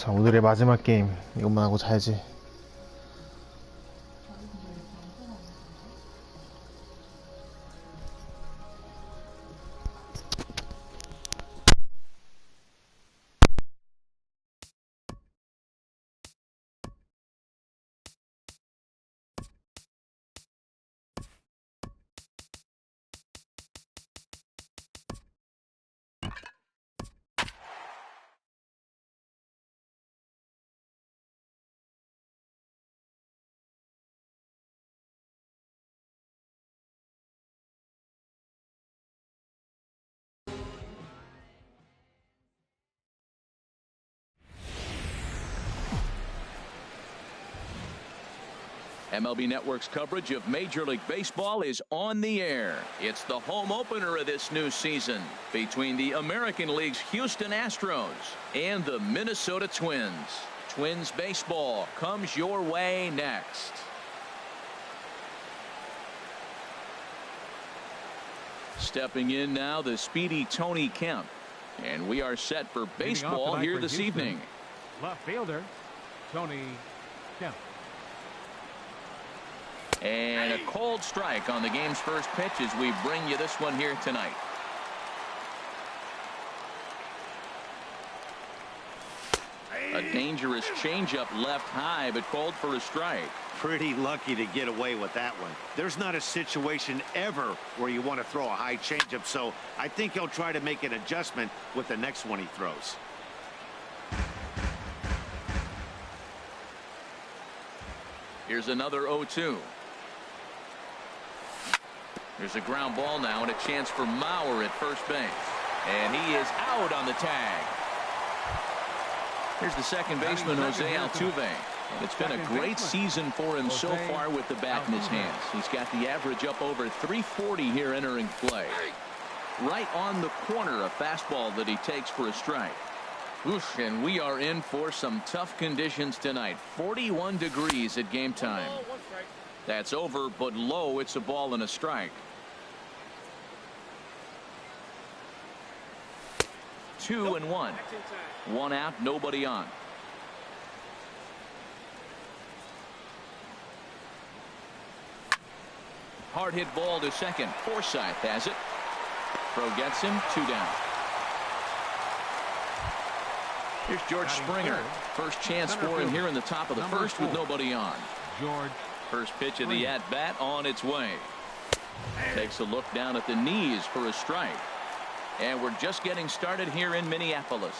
자, 오늘의 마지막 게임 이것만 하고 자야지. MLB Network's coverage of Major League Baseball is on the air. It's the home opener of this new season between the American League's Houston Astros and the Minnesota Twins. Twins baseball comes your way next. Stepping in now, the speedy Tony Kemp. And we are set for baseball here this evening. Left fielder, Tony Kemp. And a cold strike on the game's first pitch as we bring you this one here tonight. A dangerous changeup left high, but called for a strike. Pretty lucky to get away with that one. There's not a situation ever where you want to throw a high changeup, so I think he'll try to make an adjustment with the next one he throws. Here's another 0-2. There's a ground ball now and a chance for Mauer at first base. And he is out on the tag. Here's the second baseman, Jose Altuve. It's been a great season for him so far with the bat in his hands. He's got the average up over 340 here entering play. Right on the corner, a fastball that he takes for a strike. Oof, and we are in for some tough conditions tonight. 41 degrees at game time. That's over, but low. It's a ball and a strike. 2-1. One out, nobody on. Hard hit ball to second. Forsythe has it. Throw gets him. 2 down. Here's George Springer. First chance for him here in the top of the first with nobody on. George. First pitch of the at-bat on its way. Takes a look down at the knees for a strike. And we're just getting started here in Minneapolis.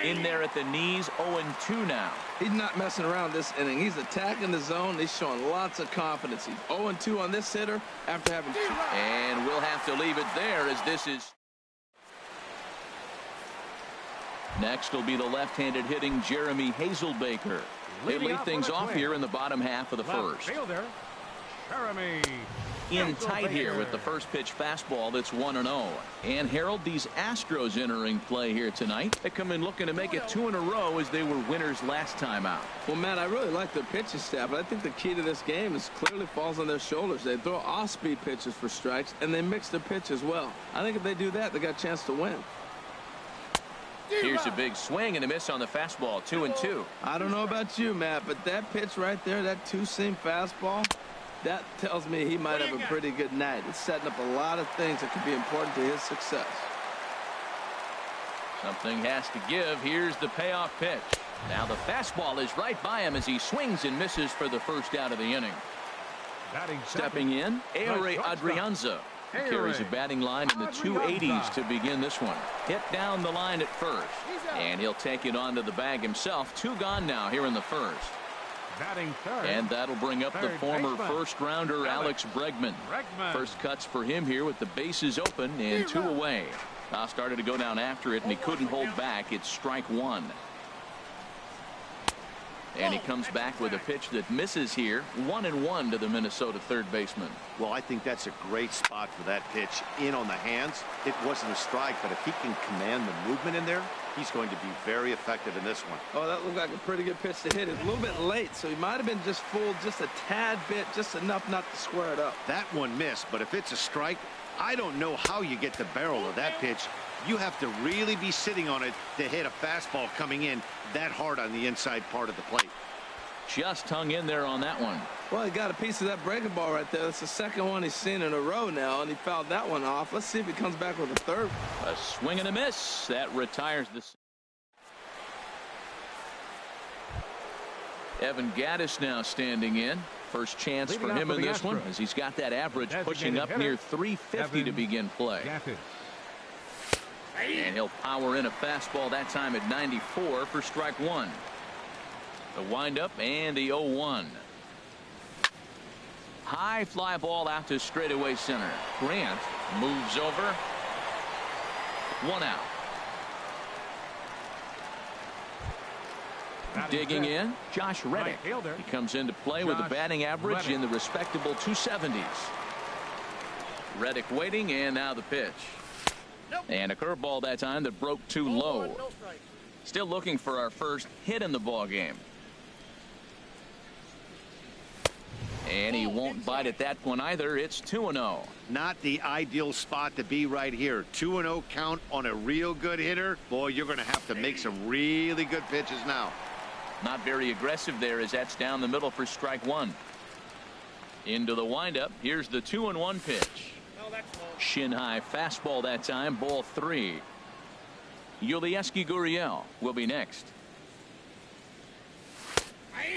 In there at the knees, 0-2 now. He's not messing around this inning. He's attacking the zone. He's showing lots of confidence. He's 0-2 on this hitter after having two. And we'll have to leave it there as this is. Next will be the left-handed hitting Jeremy Hazelbaker. They lead things off here in the bottom half of the first. Fielder, Jeremy in tight here with the first pitch fastball that's 1-0. And Harold, these Astros entering play here tonight. They come in looking to make it 2 in a row as they were winners last time out. Well, Matt, I really like their pitching staff, but I think the key to this game is clearly falls on their shoulders. They throw off-speed pitches for strikes, and they mix their pitch as well. I think if they do that, they got a chance to win. Here's a big swing and a miss on the fastball. 2-2. I don't know about you, Matt, but that pitch right there, that two-seam fastball, that tells me he might have a pretty good night. It's setting up a lot of things that could be important to his success. Something has to give. Here's the payoff pitch. Now the fastball is right by him as he swings and misses for the first out of the inning. Stepping in, Ehire Adrianza. He carries a batting line in the 280s to begin this one. Hit down the line at first. And he'll take it onto the bag himself. 2 gone now here in the first. And that'll bring up the former first-rounder Alex Bregman. First cuts for him here with the bases open and 2 away. Now started to go down after it, and he couldn't hold back. It's strike 1. And he comes back with a pitch that misses here. 1-1 to the Minnesota third baseman. Well, I think that's a great spot for that pitch. In on the hands. It wasn't a strike, but if he can command the movement in there, he's going to be very effective in this one. Oh, that looked like a pretty good pitch to hit. It's a little bit late, so he might have been just fooled just a tad bit, just enough not to square it up. That one missed, but if it's a strike, I don't know how you get the barrel of that pitch You have to really be sitting on it to hit a fastball coming in that hard on the inside part of the plate. Just hung in there on that one. Well, he got a piece of that breaking ball right there. That's the second one he's seen in a row now, and he fouled that one off. Let's see if he comes back with a third. A swing and a miss. That retires the... Evan Gattis now standing in. First chance for him in this one, as he's got that average pushing up near 350 to begin play. And he'll power in a fastball that time at 94 for strike one. The windup and the 0-1. High fly ball out to straightaway center. Grant moves over. One out. Digging in, Josh Reddick. He comes into play with a batting average in the respectable 270s. Reddick waiting, and now the pitch. And a curveball that time that broke too low. Still looking for our first hit in the ball game. And he won't bite at that one either. It's 2-0. Not the ideal spot to be right here. 2-0 count on a real good hitter. Boy, you're going to have to make some really good pitches now. Not very aggressive there, as that's down the middle for strike one. Into the windup. Here's the 2-1 pitch. Shin high fastball that time. Ball three. Yulieski Gurriel will be next.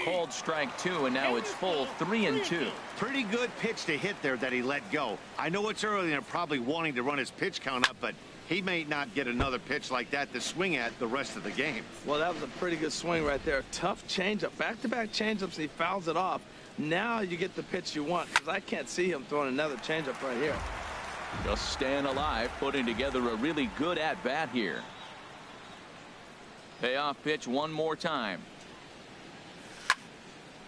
Called strike two, and now it's full 3-2. Pretty good pitch to hit there that he let go. I know it's early and they're probably wanting to run his pitch count up, but he may not get another pitch like that to swing at the rest of the game. Well, that was a pretty good swing right there. Tough changeup. Back-to-back changeups, he fouls it off. Now you get the pitch you want, because I can't see him throwing another changeup right here. Just staying alive, putting together a really good at-bat here. Payoff pitch one more time.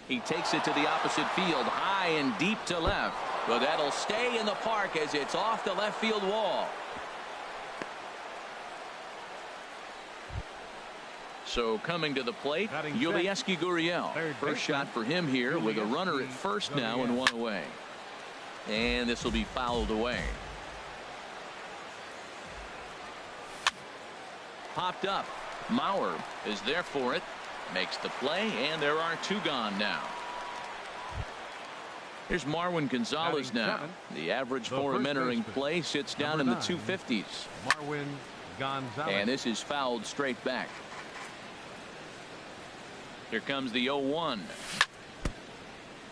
He takes it to the opposite field, high and deep to left. But that'll stay in the park as it's off the left field wall. So coming to the plate, Yulieski Gurriel. First shot for him here with a runner at first now and one away. And this will be fouled away. Popped up. Mauer is there for it. Makes the play, and there are two gone now. Here's Marwin Gonzalez now. The average for him entering play sits down in the 250s. Marwin Gonzalez. And this is fouled straight back. Here comes the 0-1.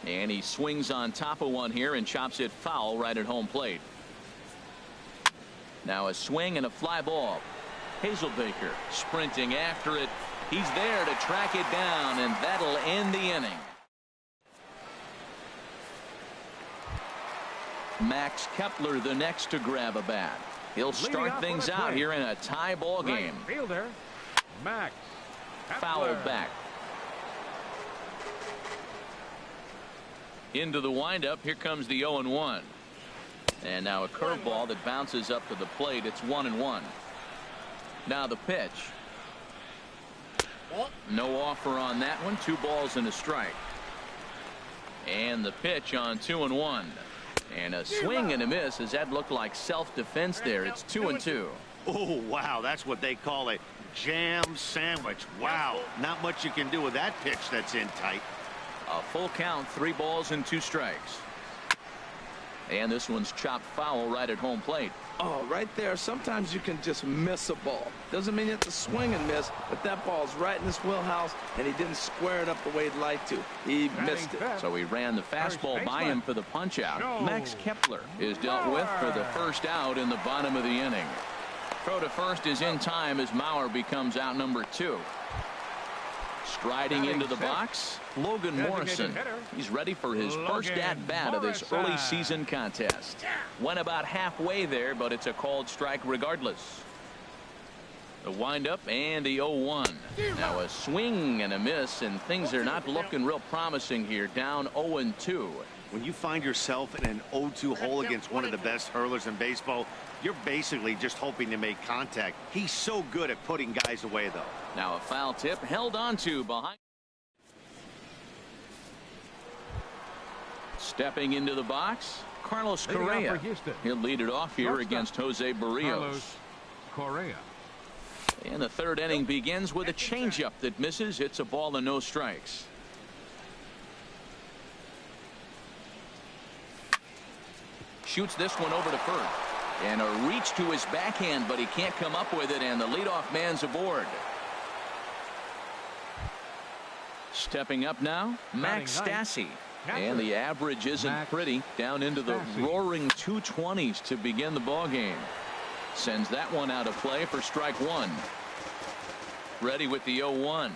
And he swings on top of one here and chops it foul right at home plate. Now a swing and a fly ball. Hazelbaker sprinting after it. He's there to track it down, and that'll end the inning. Max Kepler the next to grab a bat. He'll start things out here in a tie ball game. Right fielder, Max Fouled back. Into the windup. Here comes the 0-1. And now a curveball that bounces up to the plate. It's 1-1. Now the pitch. No offer on that one. 2 balls and a strike. And the pitch on 2-1. And a swing and a miss, as that looked like self-defense there. It's 2-2. Oh, wow. That's what they call a jam sandwich. Wow. Not much you can do with that pitch that's in tight. A full count. 3 balls and 2 strikes. And this one's chopped foul right at home plate. Oh, right there. Sometimes you can just miss a ball. Doesn't mean you have to swing and miss, but that ball's right in his wheelhouse, and he didn't square it up the way he'd like to. He missed it. So he ran the fastball by him for the punch out. Max Kepler is dealt with for the first out in the bottom of the inning. Throw to first is in time as Mauer becomes out number 2. Striding into the box, Logan Morrison. He's ready for his first at-bat of this early season contest. Went about halfway there, but it's a called strike regardless. The windup and the 0-1. Now a swing and a miss, and things are not looking real promising here. Down 0-2. When you find yourself in an 0-2 hole against one of the best hurlers in baseball, you're basically just hoping to make contact. He's so good at putting guys away, though. Now a foul tip held on to behind. Stepping into the box, Carlos Correa. He'll lead it off here against Jose Barrios. Correa. And the third inning begins with a changeup that misses. It's a ball and no strikes. Shoots this one over to first. And a reach to his backhand, but he can't come up with it, and the leadoff man's aboard. Stepping up now, Max Stassi. And the average isn't pretty, down into the roaring 220s to begin the ball game. Sends that one out of play for strike one. Ready with the 0-1.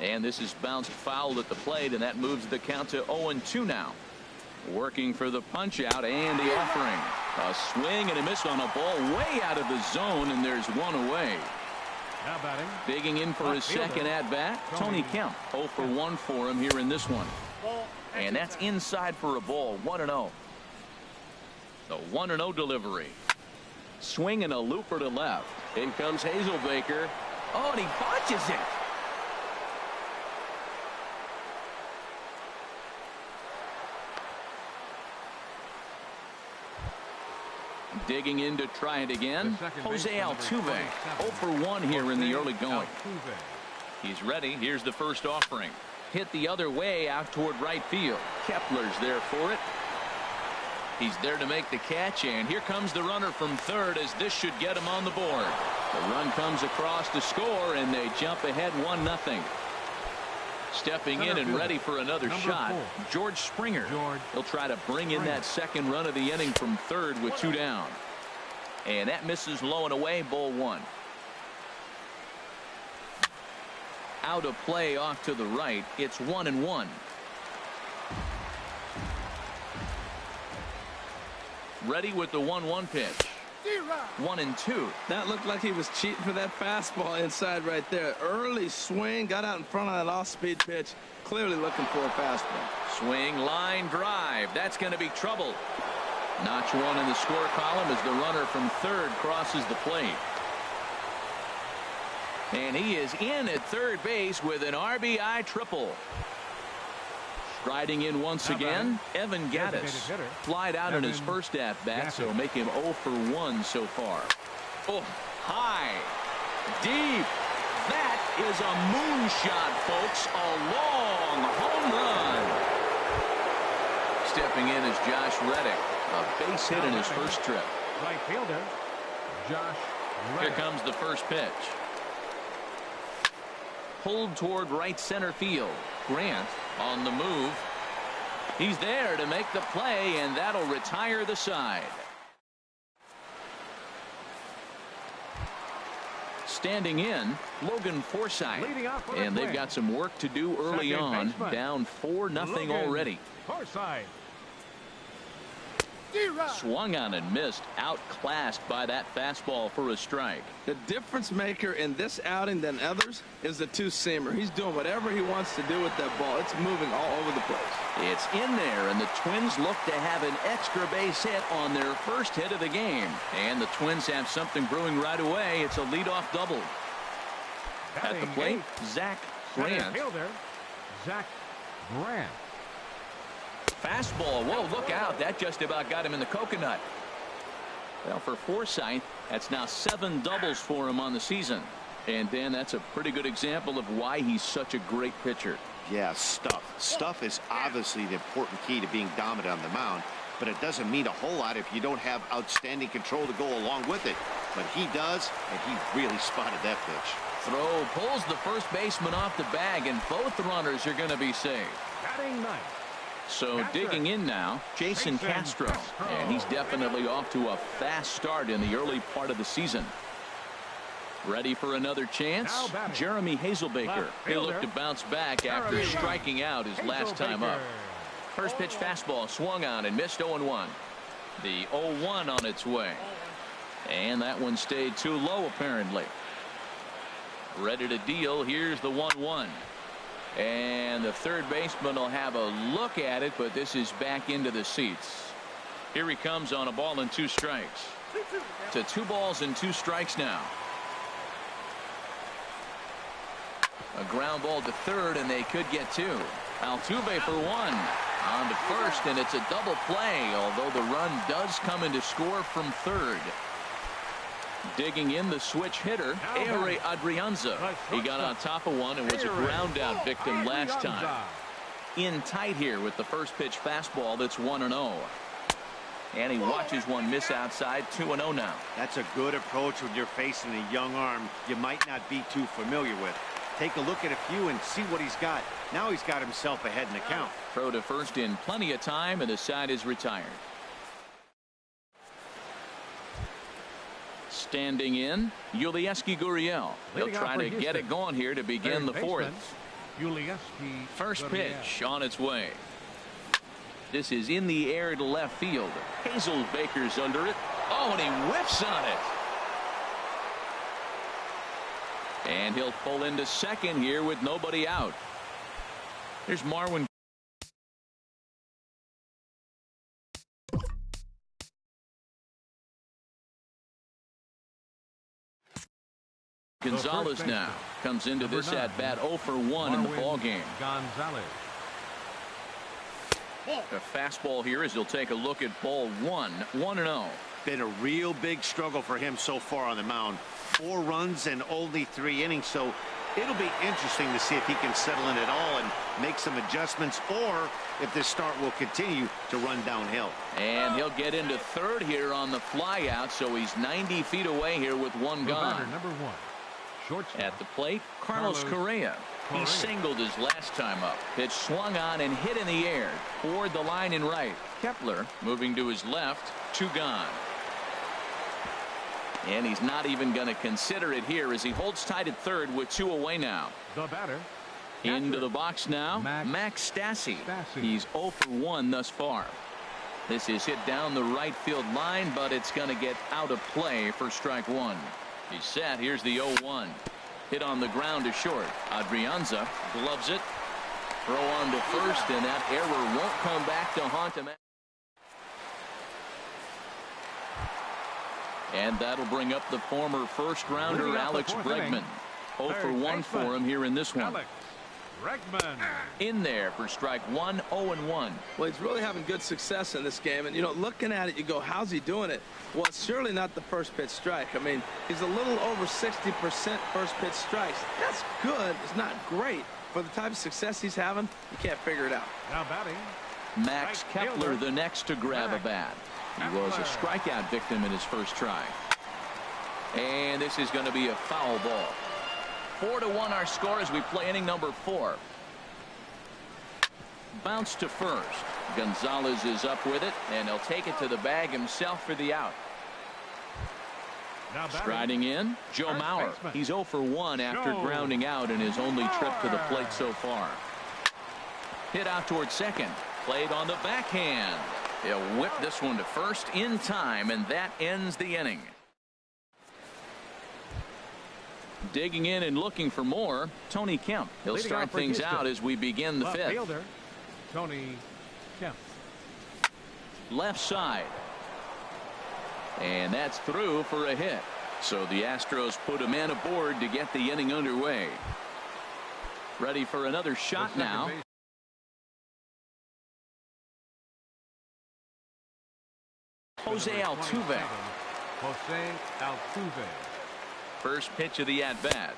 And this is bounced foul at the plate, and that moves the count to 0-2 now. Working for the punch out and the offering. A swing and a miss on a ball way out of the zone, and there's one away. Now batting. Digging in for his second at bat, Tony Kemp. 0 for 1 for him here in this one. And that's inside for a ball. 1-0. The 1-0 delivery. Swing and a looper to left. In comes Hazelbaker. Oh, and he botches it. Digging in to try it again. Jose Altuve. 0 for 1 here in the early going. He's ready. Here's the first offering. Hit the other way out toward right field. Kepler's there for it. He's there to make the catch, and here comes the runner from third as this should get him on the board. The run comes across to score, and they jump ahead 1-0. Stepping in and ready for another shot, George Springer. He'll try to bring in that second run of the inning from third with 2 down. And that misses low and away, ball 1. Out of play off to the right. It's 1-1. Ready with the 1-1 pitch. 1-2. That looked like he was cheating for that fastball inside right there. Early swing, got out in front of that off-speed pitch. Clearly looking for a fastball. Swing, line drive. That's going to be trouble. Notch 1 in the score column as the runner from third crosses the plate. And he is in at third base with an RBI triple. Striding in once again, Evan Gattis. Flied out in his first at-bat, so make him 0 for 1 so far. Oh, high, deep. That is a moonshot, folks. A long home run. Stepping in is Josh Reddick. A base hit in his first trip. Right fielder, Josh Reddick. Here comes the first pitch. Pulled toward right center field. Grant on the move. He's there to make the play, and that'll retire the side. Standing in, Logan Forsythe. And they've got some work to do early on. Down 4-0 already. Forsythe. Swung on and missed. Outclassed by that fastball for a strike. The difference maker in this outing than others is the two-seamer. He's doing whatever he wants to do with that ball. It's moving all over the place. It's in there, and the Twins look to have an extra base hit on their first hit of the game. And the Twins have something brewing right away. It's a leadoff double. At the plate, Zach Grant. Zach Grant. Fastball. Whoa, look out. That just about got him in the coconut. Well, for Forsythe, that's now 7 doubles for him on the season. And Dan, that's a pretty good example of why he's such a great pitcher. Yeah, stuff. Stuff is obviously the important key to being dominant on the mound, but it doesn't mean a whole lot if you don't have outstanding control to go along with it. But he does, and he really spotted that pitch. Throw pulls the first baseman off the bag, and both runners are going to be saved. Batting ninth. So digging in now, Jason Castro. And he's definitely off to a fast start in the early part of the season. Ready for another chance? Jeremy Hazelbaker. He'll look to bounce back after striking out his last time up. First pitch fastball swung on and missed 0-1. The 0-1 on its way. And that one stayed too low apparently. Ready to deal. Here's the 1-1. And the third baseman will have a look at it, but this is back into the seats. Here he comes on a ball and 2 strikes. To 2 balls and 2 strikes now. A ground ball to third, and they could get 2. Altuve for 1. On to first, and it's a double play, although the run does come into score from third. Digging in, the switch hitter, Adrianza. He got on top of one and was a ground out victim last time. In tight here with the first pitch fastball that's 1-0. And he watches one miss outside, 2-0 now. That's a good approach when you're facing a young arm you might not be too familiar with. Take a look at a few and see what he's got. Now he's got himself ahead in the count. Throw to first in plenty of time, and the side is retired. Standing in, Yulieski Gurriel. He'll try to get it going here to begin the fourth. First pitch on its way. This is in the air to left field. Hazelbaker's under it. Oh, and he whiffs on it. And he'll pull into second here with nobody out. Here's Marwin. Gonzalez now comes into this at bat 0 for 1 in the ball game. A fastball here as he'll take a look at ball 1-0. Been a real big struggle for him so far on the mound. 4 runs and only 3 innings, so it'll be interesting to see if he can settle in at all and make some adjustments, or if this start will continue to run downhill. And he'll get into third here on the fly out, so he's 90 feet away here with one gone. At the plate, Carlos Correa. He singled his last time up. Pitch swung on and hit in the air toward the line and right. Kepler moving to his left, 2 gone. And he's not even going to consider it here as he holds tight at third with 2 away now. The batter. Into the box now, Max Stassi. He's 0 for 1 thus far. This is hit down the right field line, but it's going to get out of play for strike 1. He's set. Here's the 0-1. Hit on the ground to short. Adrianza gloves it. Throw on to first, and that error won't come back to haunt him. And that'll bring up the former first rounder Alex Bregman. 0 for 1 for him here in this one. In there for strike 1, 0-1. Well, he's really having good success in this game, and looking at it, you go, how's he doing it? Well, it's surely not the first pitch strike. I mean, he's a little over 60% first pitch strikes. That's good. It's not great. For the type of success he's having, you can't figure it out. Now batting, Max Kepler, the next to grab a bat. He was a strikeout victim in his first try. And this is going to be a foul ball. 4-1 our score as we play inning number 4. Bounce to first. Gonzalez is up with it, and he'll take it to the bag himself for the out. Striding in, Joe Mauer. He's 0 for 1 after grounding out in his only trip to the plate so far. Hit out towards second. Played on the backhand. He'll whip this one to first in time, and that ends the inning. Digging in and looking for more, Tony Kemp. He'll start things out as we begin the fifth. Fielder, Tony Kemp. Left side. And that's through for a hit. So the Astros put a man aboard to get the inning underway. Ready for another shot now. Jose Altuve. Jose Altuve. First pitch of the at-bat.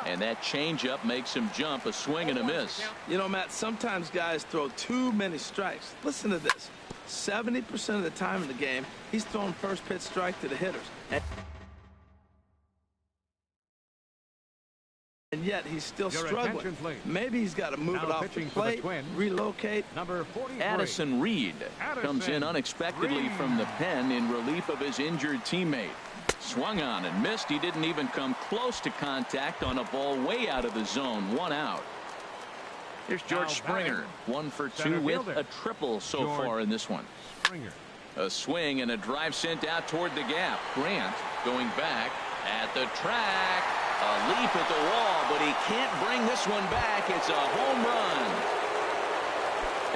And that changeup makes him jump, a swing and a miss. Matt, sometimes guys throw too many strikes. Listen to this. 70% of the time in the game, he's throwing first pitch strike to the hitters. And yet he's still struggling. Maybe he's got to move it off the plate, relocate. Addison Reed comes in unexpectedly from the pen in relief of his injured teammate. Swung on and missed. He didn't even come close to contact on a ball way out of the zone. 1 out. Here's George Springer. 1 for 2 with a triple so far in this one. A swing and a drive sent out toward the gap. Grant going back at the track. A leap at the wall, but he can't bring this one back. It's a home run.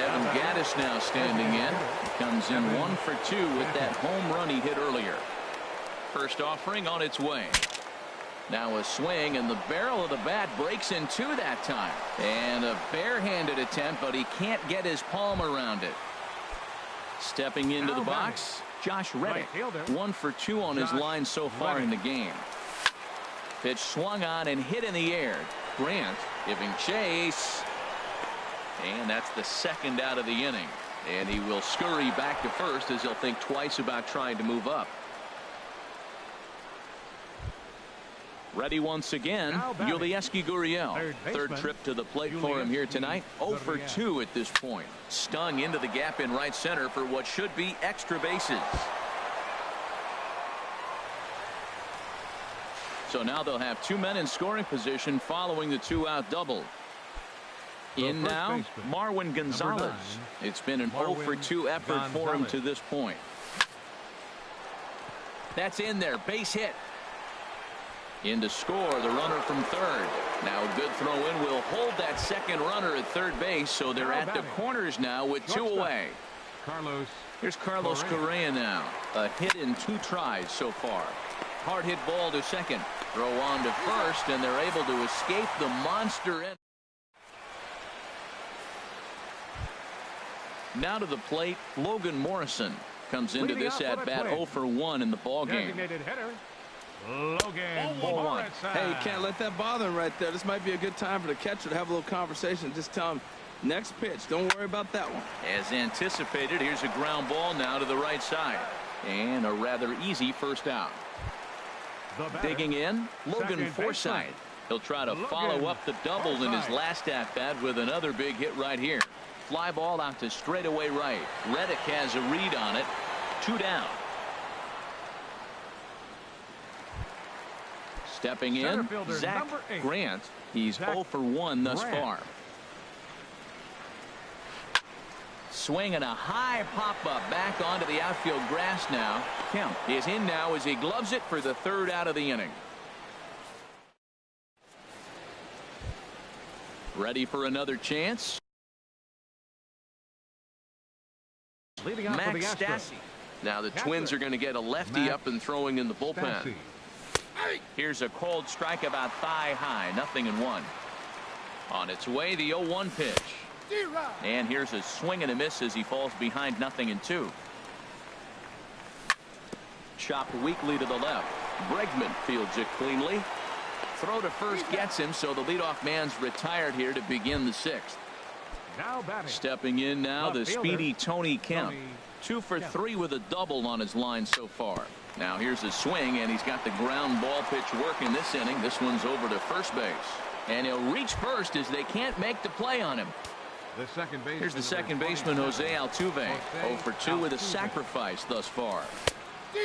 Evan Gattis now standing in. Comes in 1 for 2 with that home run he hit earlier. First offering on its way. Now a swing, and the barrel of the bat breaks in 2 that time. And a barehanded attempt, but he can't get his palm around it. Stepping into the box, Josh Reddick. 1 for 2 on his line so far in the game. Pitch swung on and hit in the air. Grant giving chase. And that's the second out of the inning. And he will scurry back to first as he'll think twice about trying to move up. Ready once again, Yulieski Gurriel. Third trip to the plate for him here tonight. 0 for 2 at this point. Stung into the gap in right center for what should be extra bases. So now they'll have 2 men in scoring position following the 2-out double. In now, Marwin Gonzalez. It's been an 0 for 2 effort for him to this point. That's in there. Base hit. In to score, the runner from third. Now a good throw in will hold that second runner at third base, so they're at the corners now with 2 away. Here's Carlos Correa now. A hit in 2 tries so far. Hard hit ball to second. Throw on to first, and they're able to escape the monster end. Now to the plate, Logan Morrison comes into this at bat 0 for 1 in the ball game. Logan Morrison. Hey, you can't let that bother him right there. This might be a good time for the catcher to have a little conversation. Just tell him, next pitch, don't worry about that one. As anticipated, here's a ground ball now to the right side. And a rather easy first out. Digging in, Logan Forsythe. He'll try to follow up the double in his last at-bat with another big hit right here. Fly ball out to straightaway right. Reddick has a read on it. 2 down. Stepping in, Zach Grant. He's 0 for 1 thus far. Swinging a high pop-up back onto the outfield grass now. Kemp is in now as he gloves it for the 3rd out of the inning. Ready for another chance. Max Stassi. Now the Twins are going to get a lefty up and throwing in the bullpen. Here's a cold strike about thigh high. 0-1. On its way, the 0-1 pitch. And here's a swing and a miss as he falls behind 0-2. Chopped weakly to the left. Bregman fields it cleanly. Throw to first gets him, so the leadoff man's retired here to begin the 6th. Stepping in now, the speedy Tony Kemp. 2 for 3 with a double on his line so far. Now here's a swing, and he's got the ground ball pitch working this inning. This one's over to first base. And he'll reach first as they can't make the play on him. Here's the second baseman, Jose Altuve. 0 for 2 with a sacrifice thus far.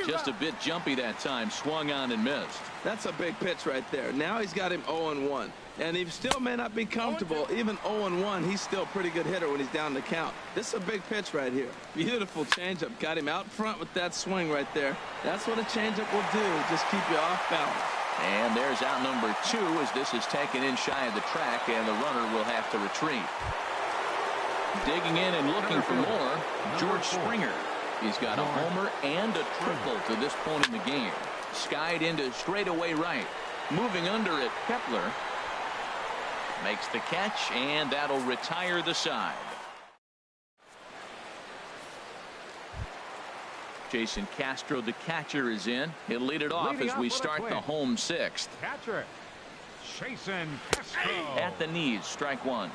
Just a bit jumpy that time. Swung on and missed. That's a big pitch right there. Now he's got him 0-1. And he still may not be comfortable. Even 0-1, he's still a pretty good hitter when he's down the count. This is a big pitch right here. Beautiful changeup. Got him out front with that swing right there. That's what a changeup will do. Just keep you off balance. And there's out number 2 as this is taken in shy of the track, and the runner will have to retreat. Digging in and looking for more, George Springer. He's got a homer and a triple to this point in the game. Skied into straightaway right. Moving under it, Kepler makes the catch, and that'll retire the side. Jason Castro, the catcher, is in. He'll lead it off as we start the home 6th. Catcher, Jason Castro. At the knees, strike 1.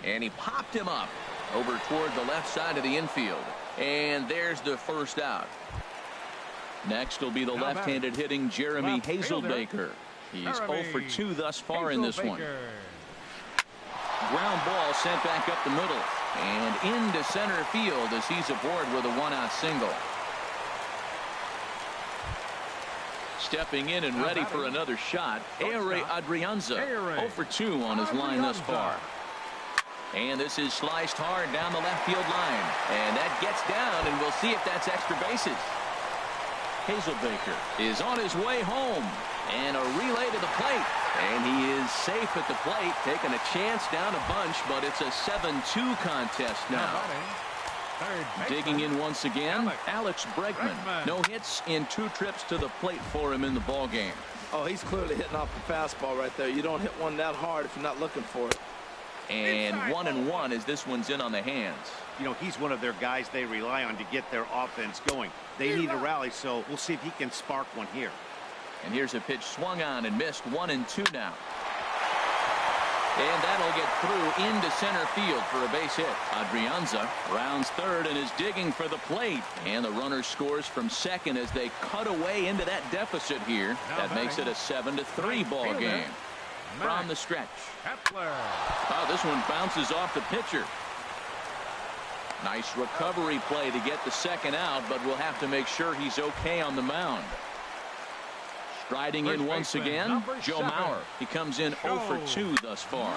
And he popped him up over toward the left side of the infield. And there's the first out. Next will be the left-handed hitting Jeremy Hazelbaker. He's 0 for 2 thus far in this one. Ground ball sent back up the middle. And into center field as he's aboard with a 1-out single. Stepping in and ready for another shot, Ehire Adrianza. 0 for 2 on his line thus far. And this is sliced hard down the left field line. And that gets down, and we'll see if that's extra bases. Hazelbaker is on his way home. And a relay to the plate. And he is safe at the plate, taking a chance down a bunch, but it's a 7-2 contest now. Digging in once again, Alex Bregman. No hits in 2 trips to the plate for him in the ball game. Oh, he's clearly hitting off the fastball right there. You don't hit one that hard if you're not looking for it. And 1-1 as this one's in on the hands. You know, he's one of their guys they rely on to get their offense going. They need a rally, so we'll see if he can spark one here. And here's a pitch swung on and missed. 1-2 now. And that'll get through into center field for a base hit. Adrianza rounds third and is digging for the plate. And the runner scores from second as they cut away into that deficit here. That makes it a 7-3 ball game. From the stretch. Oh, this one bounces off the pitcher. Nice recovery play to get the second out, but we'll have to make sure he's okay on the mound. Striding in once again, Joe Mauer. He comes in 0 for 2 thus far.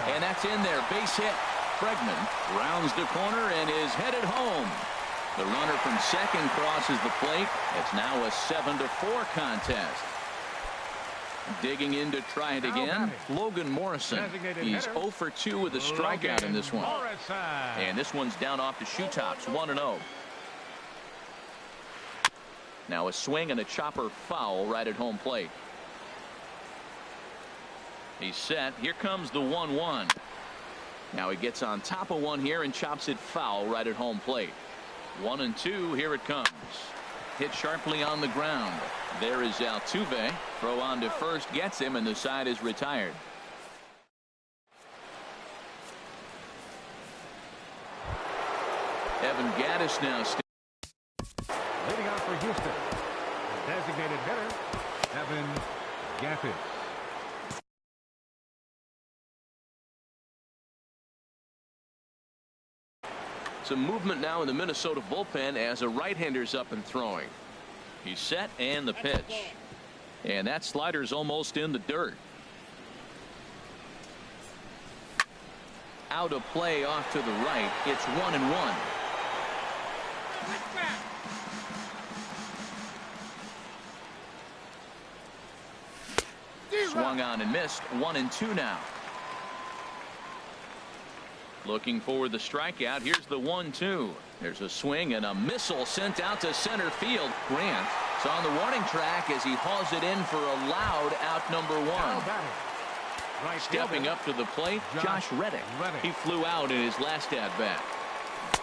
And that's in there. Base hit. Bregman rounds the corner and is headed home. The runner from second crosses the plate. It's now a 7-4 contest. Digging in to try it again, Logan Morrison. He's 0 for 2 with a strikeout in this one. And this one's down off the shoe tops, 1-0. Now a swing and a chopper foul right at home plate. He's set. Here comes the 1-1. Now he gets on top of one here and chops it foul right at home plate. 1-2. Here it comes. Hit sharply on the ground. There is Altuve. Throw on to first gets him, and the side is retired. Evan Gattis now Leading off for Houston, the designated hitter, Evan Gattis. Some movement now in the Minnesota bullpen as a right-hander's up and throwing. He's set and the pitch. And that slider's almost in the dirt. Out of play off to the right. It's 1-1. Swung on and missed. 1-2 now. Looking for the strikeout. Here's the 1-2. There's a swing and a missile sent out to center field. Grant is on the warning track as he hauls it in for a loud out number 1. Stepping up to the plate, Josh Reddick. He flew out in his last at-bat.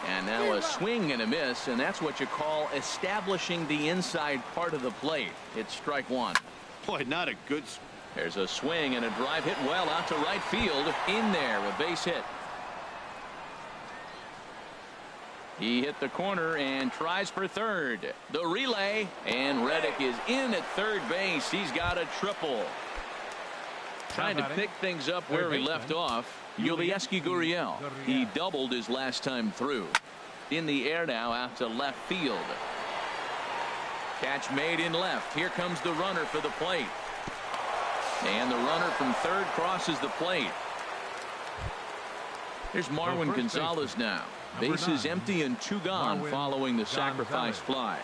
And now a swing and a miss, and that's what you call establishing the inside part of the plate. It's strike 1. Boy, not a good. There's a swing and a drive hit well out to right field. In there, a base hit. He hit the corner and tries for third. The relay, and Reddick is in at third base. He's got a triple. Trying to pick things up where he left off. Yulieski Gurriel. He doubled his last time through. In the air now out to left field. Catch made in left. Here comes the runner for the plate. And the runner from third crosses the plate. Here's Marwin Gonzalez now. Bases empty and 2 gone following the sacrifice fly.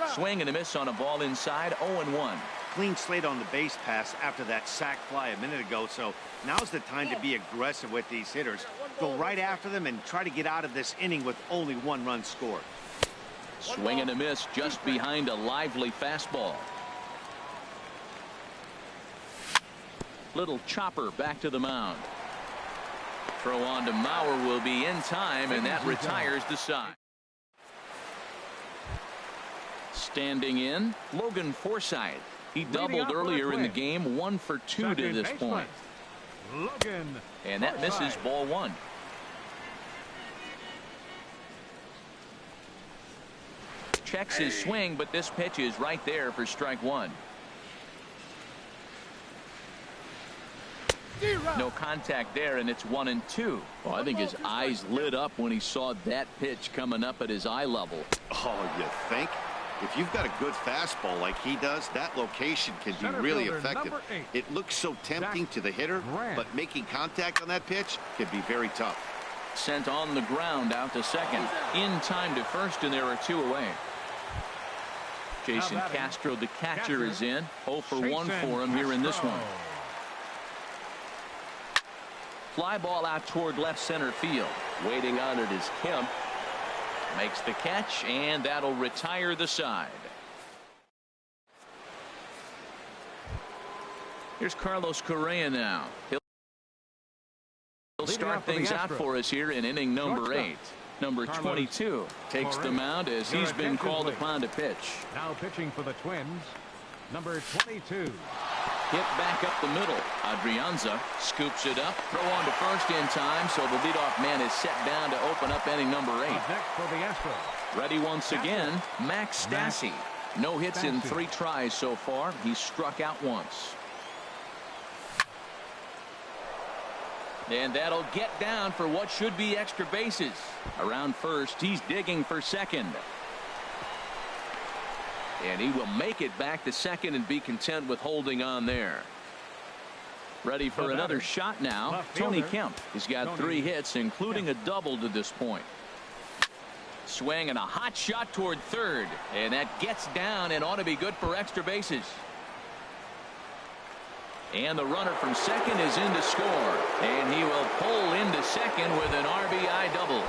Swing and a miss on a ball inside. 0-1. Clean slate on the base pass after that sac fly a minute ago, so now's the time to be aggressive with these hitters. Go right after them and try to get out of this inning with only 1 run scored. Swing and a miss just behind a lively fastball. Little chopper back to the mound. Throw on to Mauer will be in time, and that retires the side. Standing in, Logan Forsythe. He doubled earlier in the game, 1 for 2 to this point. And that misses ball 1. Checks his swing, but this pitch is right there for strike 1. No contact there, and it's 1-2. Well, I think his eyes lit up when he saw that pitch coming up at his eye level. Oh, you think? If you've got a good fastball like he does, that location can be really effective. It looks so tempting to the hitter, but making contact on that pitch can be very tough. Sent on the ground out to second. In time to first, and there are 2 away. Jason Castro, the catcher, is in. 0 for 1 for him here in this one. Fly ball out toward left center field. Waiting on it is Kemp. Makes the catch, and that'll retire the side. Here's Carlos Correa now. He'll start things out for us here in inning number 8. Number 22 takes the mound as he's been called upon to pitch. Now pitching for the Twins, number 22. Hit back up the middle. Adrianza scoops it up. Throw on to first in time, so the leadoff man is set down to open up inning number 8. Up next for the Astros. Ready once again, Max Stassi. No hits in 3 tries so far. He's struck out once. And that'll get down for what should be extra bases. Around first, he's digging for second. And he will make it back to second and be content with holding on there. Ready for another shot now. Tony Kemp. He's got 3 hits, including a double to this point. Swing and a hot shot toward third. And that gets down and ought to be good for extra bases. And the runner from second is in to score. And he will pull into second with an RBI double.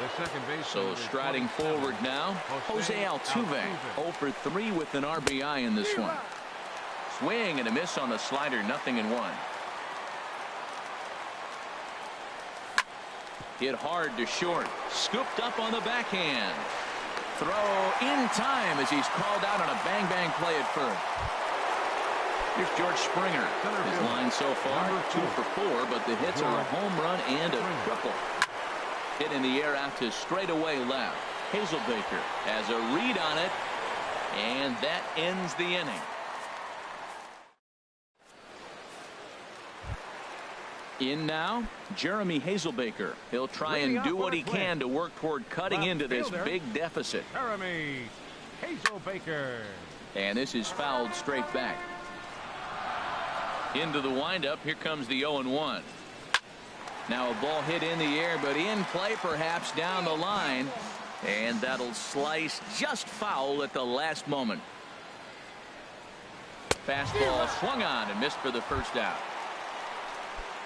The second base. So striding forward now, Jose Altuve 0 for 3 with an RBI in this one. Swing and a miss on the slider, 0-1. Hit hard to short. Scooped up on the backhand. Throw in time as he's called out on a bang-bang play at first. Here's George Springer. His line so far, 2 for 4, but the hits are a home run and a triple. Hit in the air out to straightaway left. Hazelbaker has a read on it, and that ends the inning. In now, Jeremy Hazelbaker. He'll try and do what he can to work toward cutting into this big deficit. Jeremy Hazelbaker. And this is fouled straight back. Into the windup. Here comes the 0-1. Now a ball hit in the air, but in play perhaps down the line. And that'll slice just foul at the last moment. Fastball swung on and missed for the first out.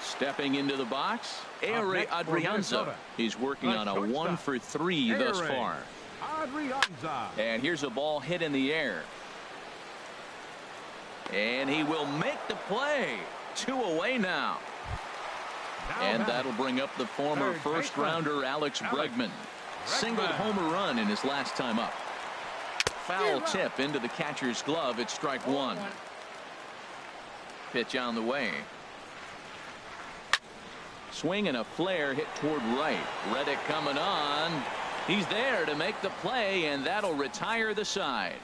Stepping into the box, Ehire Adrianza. He's working on a 1 for 3 thus far. Adrianza. And here's a ball hit in the air. And he will make the play. 2 away now. And that'll bring up the former first-rounder Alex Bregman. Singled home run in his last time up. Foul tip into the catcher's glove. It's strike 1. Pitch on the way. Swing and a flare hit toward right. Reddick coming on. He's there to make the play, and that'll retire the side.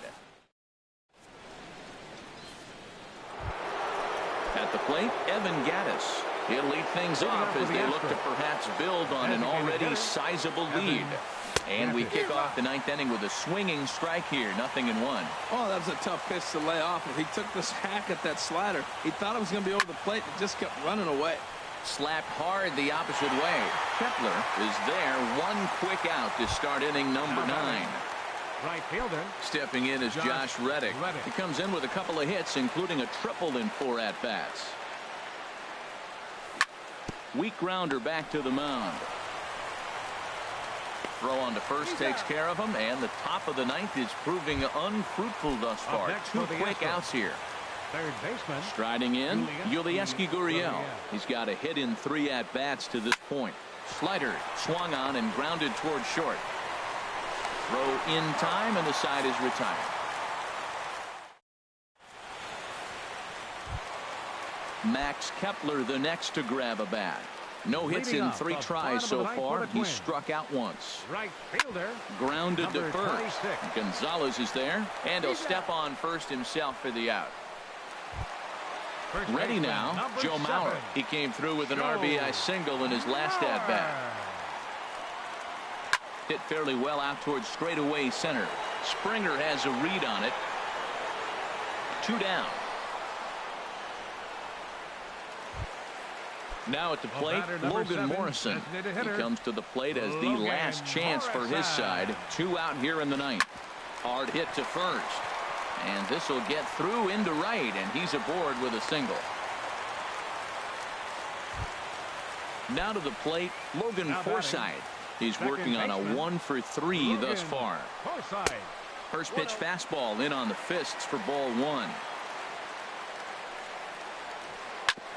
At the plate, Evan Gattis. He'll lead things off as they look to perhaps build on an already sizable lead. And we kick off the 9th inning with a swinging strike here, 0-1. Oh, that was a tough pitch to lay off. If he took this hack at that slider, he thought it was going to be over the plate and just kept running away. Slapped hard the opposite way. Kepler is there. 1 quick out to start inning number 9. Right fielder. Stepping in is Josh Reddick. He comes in with a couple of hits, including a triple in 4 at-bats. Weak grounder back to the mound. Throw on to first takes care of him, and the top of the 9th is proving unfruitful thus far. 2 quick outs here. Third baseman. Striding in, Yulieski Gurriel. He's got a hit in 3 at-bats to this point. Slider swung on and grounded toward short. Throw in time, and the side is retired. Max Kepler the next to grab a bat. No hits in 3 tries so far. He's struck out once. Right fielder. Grounded to Number first. 26. Gonzalez is there, and he'll step on first himself for the out. First Ready baseman, now, number Joe 7. Mauer. He came through with an RBI single in his last at-bat. Hit fairly well out towards straightaway center. Springer has a read on it. 2 down. Now at the plate, Logan Morrison. He comes to the plate as the last chance for his side. 2 out here in the 9th. Hard hit to first. And this will get through into right, and he's aboard with a single. Now to the plate, Logan Forsythe. He's working on a 1 for 3 thus far. First pitch fastball in on the fists for ball 1.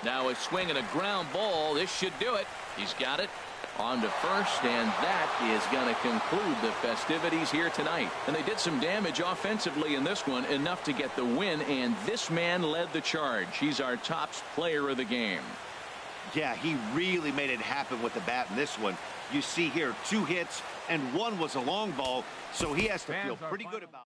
Now a swing and a ground ball. This should do it. He's got it. On to first, and that is going to conclude the festivities here tonight. And they did some damage offensively in this one, enough to get the win, and this man led the charge. He's our top player of the game. Yeah, he really made it happen with the bat in this one. You see here 2 hits, and 1 was a long ball, so he has to feel pretty good about it.